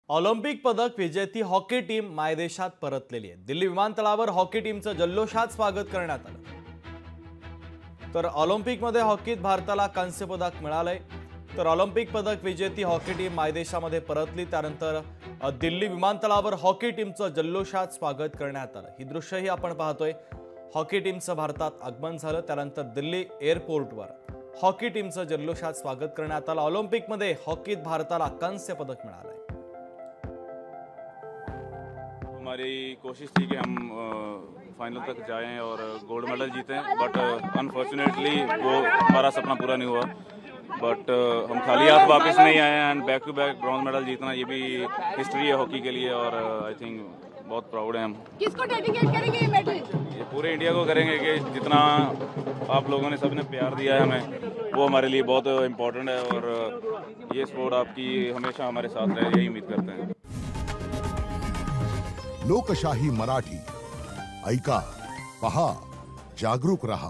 Olympic पदक विजेती hockey team मायदेशात परतलेली आहे। दिल्ली विमानतळावर हॉकी टीमचं जल्लोषात स्वागत करण्यात आलं। तर ऑलिम्पिकमध्ये हॉकीत भारताला कांस्य पदक मिळालंय। तर ऑलिम्पिक पदक विजेती हॉकी टीम मायदेशामध्ये परतली। त्यानंतर दिल्ली विमानतळावर हॉकी टीमचं जल्लोषात स्वागत करण्यात आलं। ही दृश्यही आपण पाहतोय। हॉकी टीमचं भारतात आगमन झालं, त्यानंतर दिल्ली एअरपोर्टवर हॉकी टीमचं जल्लोषात स्वागत करण्यात आलं। ऑलिम्पिकमध्ये हॉकीत भारताला कांस्य पदक मिळालंय। हमारी कोशिश थी कि हम फाइनल तक जाएं और गोल्ड मेडल जीतें, बट अनफॉर्चुनेटली वो हमारा सपना पूरा नहीं हुआ। बट हम खाली हाथ वापस नहीं आए and back to back bronze medal जीतना ये भी हिस्ट्री है हॉकी के लिए और आई थिंक बहुत प्राउड है हम। किसको डेडिकेट करेंगे ये मेडल? ये पूरे इंडिया को करेंगे कि जितना आप लोगों ने सबने प्यार दिया है हमें, वो हमारे लिए बहुत इम्पोर्टेंट है और ये स्पोर्ट आपकी हमेशा हमारे साथ रहे, यही उम्मीद करते हैं। लोकशाही मराठी ऐका, पहा, जागरूक रहा।